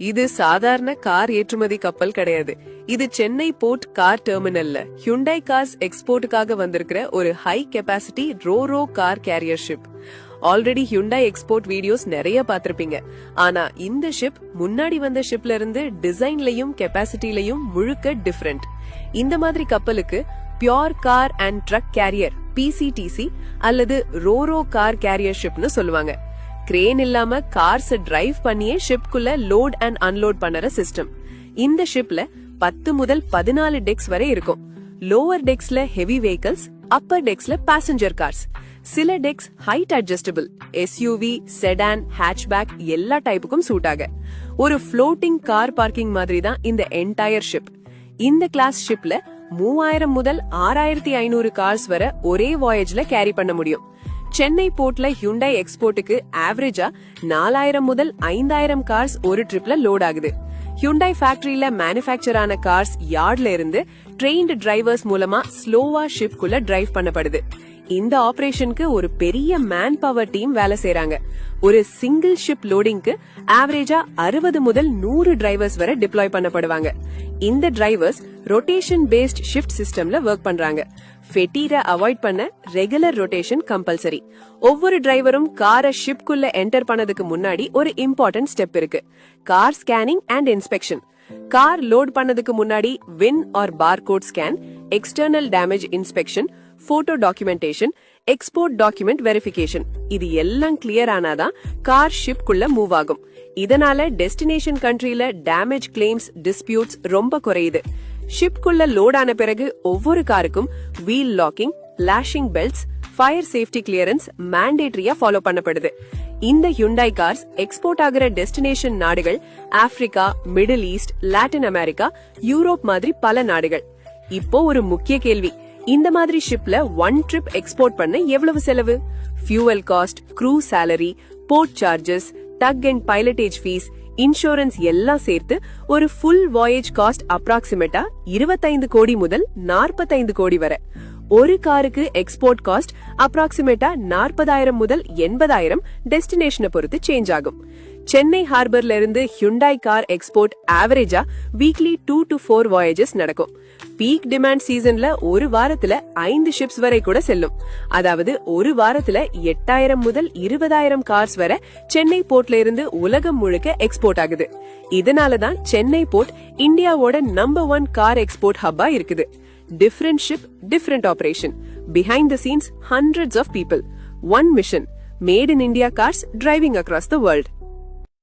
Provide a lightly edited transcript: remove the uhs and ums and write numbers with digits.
இது சாதாரண கார் ஏற்றுமதி கப்பல் கிடையாது. இது சென்னை போர்ட் கார் டெர்மினல்ல ஹியூண்டாய் கார்ஸ் எக்ஸ்போர்ட்டுக்காக வந்திருக்கிற ஒரு high capacity roro car carrier ship. Already Hyundai export videos நிறைய பாத்திருப்பீங்க. ஆனா இந்த ஷிப் முன்னாடி வந்த ஷிப்ல இருந்து டிசைன்லயும் கெபாசிட்டிலையும் முழுக்க டிஃபரெண்ட். இந்த மாதிரி கப்பலுக்கு pure car and truck carrier PCTC அல்லது ரோரோ கார் கேரியர் ஷிப்னு சொல்லுவாங்க. கிரேன் இல்லாம கார்ஸ் டிரைவ் பண்ணியே ஷிப்குள்ள லோட் அண்ட் அன்லோட் பண்ணற சிஸ்டம். இந்த ஷிப்ல 10 முதல் 14 டெக்ஸ் வரை இருக்கும். லோவர் டெக்ஸ்ல ஹெவி வெஹிக்கிள்ஸ், அப்பர் டெக்ஸ்ல பேசஞ்சர் கார்ஸ். சில decks height adjustable, SUV, sedan, hatchback எல்லா டைப்புக்கும் சூட் ஆக. ஒரு ஃப்ளோட்டிங் கார் பார்க்கிங் மாதிரி தான் இந்த என்டையர் ஷிப். இந்த கிளாஸ் ஷிப்ல 3000 முதல் 6500 கார்ஸ் வரை ஒரே வாயேஜ்ல கேரி பண்ண முடியும். சென்னை போர்ட்ல ஹியூண்டாய் எக்ஸ்போர்ட்டுக்கு ஆவரேஜா 4000 முதல் 5000 கார்ஸ் ஒரு ட்ரிப்ல லோட் ஆகுது. ஹியூண்டாய் ஃபேக்டரியில மேனுஃபேக்சர் ஆன கார்ஸ் யார்ட்ல இருந்து ட்ரெயின்டு டிரைவர்ஸ் மூலமா ஸ்லோவா ஷிப்குள்ள டிரைவ் பண்ணப்படுது. இந்த ஆபரேஷனுக்கு ஒரு பெரிய மேன் பவர் டீம் வேலை செய்றாங்க. ஒரு சிங்கிள் ஷிப் லோடிங்க்கு ஆவரேஜா 60 முதல் 100 டிரைவர்ஸ் வரை டிப்ளாய் பண்ணப்படுவாங்க. இந்த டிரைவர்ஸ் ரொட்டேஷன் பேஸ்ட் ஷிஃப்ட் சிஸ்டம்ல ஒர்க் பண்றாங்க. ஃபெட்டீர அவாய்ட் பண்ண ரெகுலர் ரொட்டேஷன் கம்பல்சரி. ஒவ்வொரு டிரைவரும் காரை ஷிப்குள்ள என்டர் பண்ணதுக்கு முன்னாடி ஒரு இம்பார்ட்டன்ட் ஸ்டெப் இருக்கு. Car scanning and inspection. Car load பண்ணதுக்கு முன்னாடி win R barcode scan, external damage inspection, photo documentation, export document verification. இது எல்லாம் கிளியர் ஆனாதான் கார் ஷிப்குள்ள மூவ் ஆகும். இதனால டெஸ்டினேஷன் கண்ட்ரில டேமேஜ் கிளைம்ஸ், டிஸ்பியூட்ஸ் ரொம்ப குறையுது. ஷிப்குள்ள லோட் ஆன பிறகு ஒவ்வொரு காருக்கும் wheel locking, lashing belts, fire safety clearance மேண்டேட்டரியா ஃபாலோ பண்ணப்படுது. இந்த ஹியூண்டாய் கார்ஸ் எக்ஸ்போர்ட் ஆகிற டெஸ்டினேஷன் நாடுகள் Africa, middle east, Latin America, Europe மாதிரி பல நாடுகள். இப்போ ஒரு முக்கிய கேள்வி, இந்த மாதிரி ஷிப்ல ஒன் ட்ரிப் எக்ஸ்போர்ட் பண்ண எவ்வளவு செலவு? Fuel cost, crew salary, port charges, tug and pilotage fees, insurance எல்லாம் சேர்த்து ஒரு ஃபுல் வாயேஜ் காஸ்ட் அப்ராக்சிமேட்டா 25 கோடி முதல் 45 கோடி வரை. ஒரு காருக்கு எக்ஸ்போர்ட் காஸ்ட் அப்ராக்சிமேட்டா 40,000 முதல் 80,000 டெஸ்டினேஷனை பொறுத்து சேஞ்ச் ஆகும். சென்னை ஹார்பர்ல இருந்து ஹியூண்டாய் கார் எக்ஸ்போர்ட் ஆவரேஜா வீக்லி 2 to 4 வாயேஜஸ் நடக்கும். பீக் டிமாண்ட் சீசன்ல ஒரு வாரத்துல 5 ஷிப்ஸ் வரை கூட செல்லும். அதாவது ஒரு வாரத்துல 8,000 முதல் 20,000 கார்ஸ் வரை சென்னை போர்ட்ல இருந்து உலகம் முழுக்க எக்ஸ்போர்ட் ஆகுது. இதனாலதான் சென்னை போர்ட் இந்தியாவோட நம்பர் 1 கார் எக்ஸ்போர்ட் ஹப்பா இருக்குது. Different ship, different operation. Behind the scenes, hundreds of people. One mission. Made in India cars driving across the world.